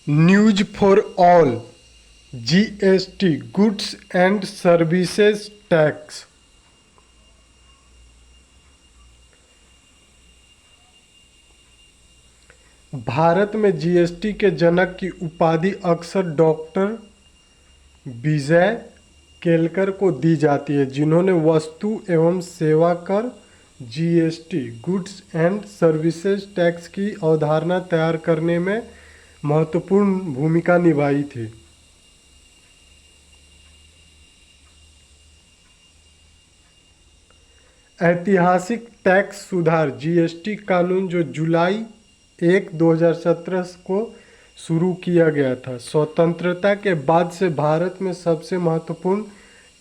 News for all GST goods and services tax. Bharat में GST के जनक की उपाधि अक्सर डॉक्टर विजय केलकर को दी जाती है, जिन्होंने वस्तु एवं सेवा कर GST goods and services tax की अवधारणा तैयार करने में महत्वपूर्ण भूमिका निभाई थी। ऐतिहासिक टैक्स सुधार जीएसटी कानून जो जुलाई 1, 2017 को शुरू किया गया था, स्वतंत्रता के बाद से भारत में सबसे महत्वपूर्ण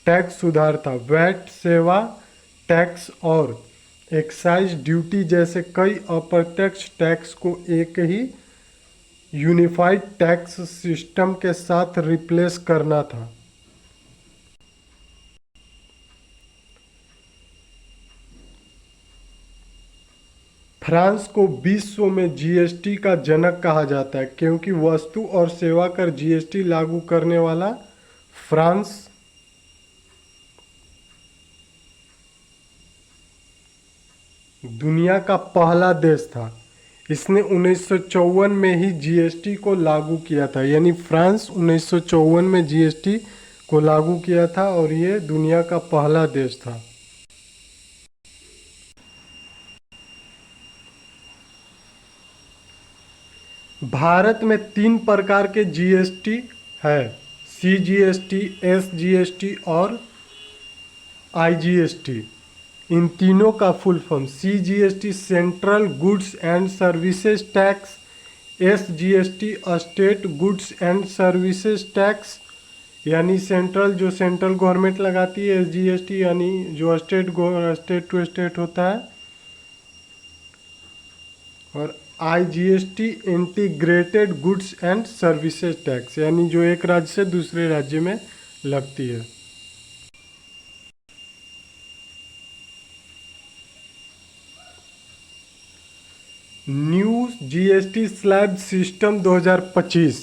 टैक्स सुधार था। वैट, सेवा टैक्स और एक्साइज ड्यूटी जैसे कई अप्रत्यक्ष टैक्स को एक ही यूनिफाइड टैक्स सिस्टम के साथ रिप्लेस करना था। फ्रांस को विश्व में जीएसटी का जनक कहा जाता है, क्योंकि वस्तु और सेवा कर जीएसटी लागू करने वाला फ्रांस दुनिया का पहला देश था। इसने 1954 में ही जीएसटी को लागू किया था, यानी फ्रांस 1954 में जीएसटी को लागू किया था और ये दुनिया का पहला देश था। भारत में 3 प्रकार के जीएसटी है: सीजीएसटी, एसजीएसटी और आईजीएसटी। इन तीनों का full form: CGST central goods and services tax, SGST state goods and services tax यानी सेंट्रल जो सेंट्रल गवर्नमेंट लगाती है, एसजीएसटी यानी जो स्टेट टू स्टेट होता है, और IGST integrated goods and services tax यानी जो एक राज्य से दूसरे राज्य में लगती है। New GST slab system 2025।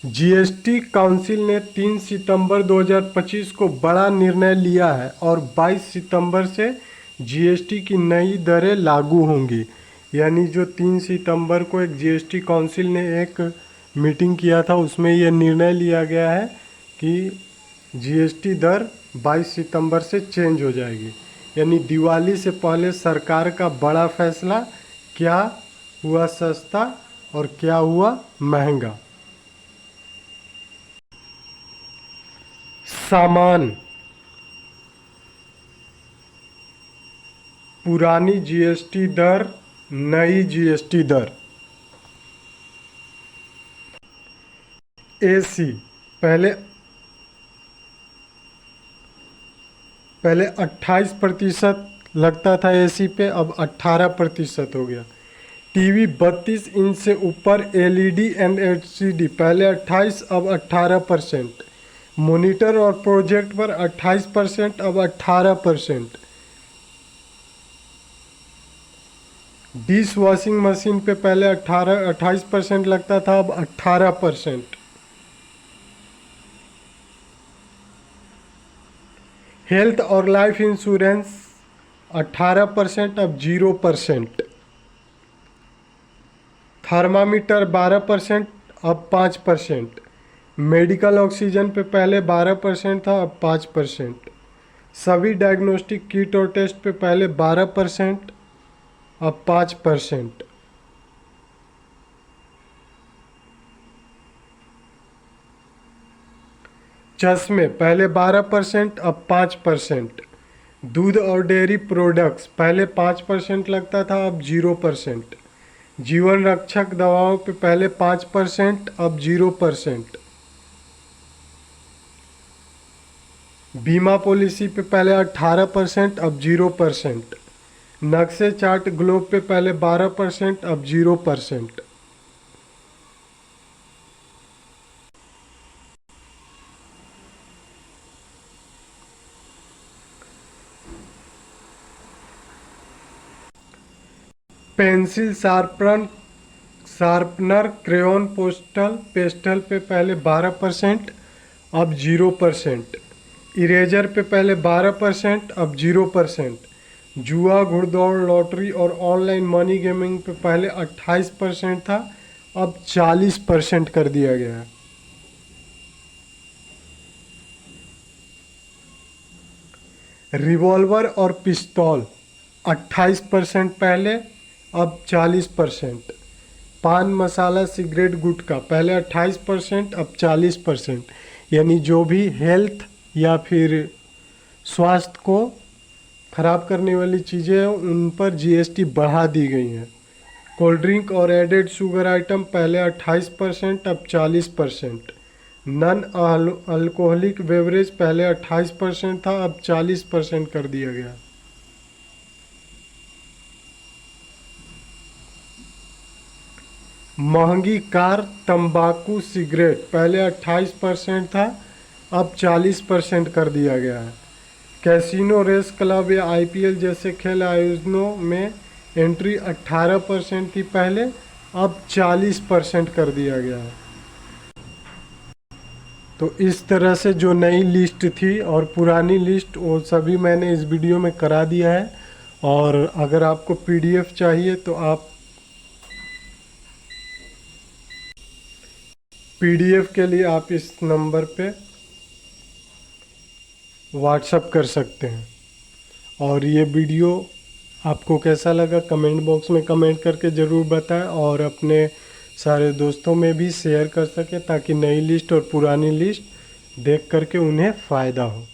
GST council ने 3 सितंबर 2025 को बड़ा निर्णय लिया है और 22 सितंबर से जीएसटी की नई दरें लागू होंगी। यानी जो 3 सितंबर को एक जीएसटी काउंसिल ने एक मीटिंग किया था, उसमें यह निर्णय लिया गया है कि जीएसटी दर 22 सितंबर से चेंज हो जाएगी। यानी दिवाली से पहले सरकार का बड़ा फैसला, क्या हुआ सस्ता और क्या हुआ महंगा। सामान: पुरानी जीएसटी दर, नई जीएसटी दर। एसी पहले 28% लगता था एसी पे, अब 18% हो गया। टीवी 32 इंच से ऊपर एलईडी एंड एलसीडी पहले 28, अब 18%। मॉनिटर और प्रोजेक्ट पर 28%, अब 18%। डिश वॉशिंग मशीन पे पहले 28% लगता था, अब 18%। हेल्थ और लाइफ इंश्योरेंस 18%, अब 0%। थर्मामीटर 12%, अब 5%। मेडिकल ऑक्सीजन पे पहले 12% था, अब 5%। सभी डायग्नोस्टिक किट और टेस्ट पे पहले 12%, अब 5%। चश्मे पहले 12%, अब 5%। दूध और डेयरी प्रोडक्ट्स पहले 5% लगता था, अब 0%। जीवन रक्षक दवाओं पे पहले 5%, अब 0%। बीमा पॉलिसी पे पहले 18%, अब 0%। नक्शे चार्ट ग्लोब पे पहले 12%, अब 0%। Pencil sharpener sharpener crayon pastel पे पहले 12%, अब 0%। इरेजर पे पहले 12%, अब 0%। जुआ, घुड़दौड़, लॉटरी और ऑनलाइन मनी गेमिंग पे पहले 28% था, अब 40% कर दिया गया है। रिवॉल्वर और पिस्तौल 28% पहले, अब 40%। पान मसाला, सिगरेट, गुटखा पहले 28%, अब 40%। यानी जो भी हेल्थ या फिर स्वास्थ्य को खराब करने वाली चीज़ें हैं उन पर जीएसटी बढ़ा दी गई हैं। कोल्ड ड्रिंक और एडेड शुगर आइटम पहले 28%, अब 40%। नॉन अल्कोहलिक बेवरेज पहले 28% था, अब 40% कर दिया गया। महंगी कार, तंबाकू, सिगरेट पहले 28% था, अब 40% कर दिया गया है। कैसीनो, रेस क्लब या आईपीएल जैसे खेल आयोजनों में एंट्री 18% थी पहले, अब 40% कर दिया गया है। तो इस तरह से जो नई लिस्ट थी और पुरानी लिस्ट वो सभी मैंने इस वीडियो में करा दिया है। और अगर आपको पीडीएफ चाहिए तो आप पीडीएफ के लिए आप इस नंबर पे व्हाट्सअप कर सकते हैं। और ये वीडियो आपको कैसा लगा कमेंट बॉक्स में कमेंट करके ज़रूर बताएं और अपने सारे दोस्तों में भी शेयर कर सकें ताकि नई लिस्ट और पुरानी लिस्ट देख करके उन्हें फ़ायदा हो।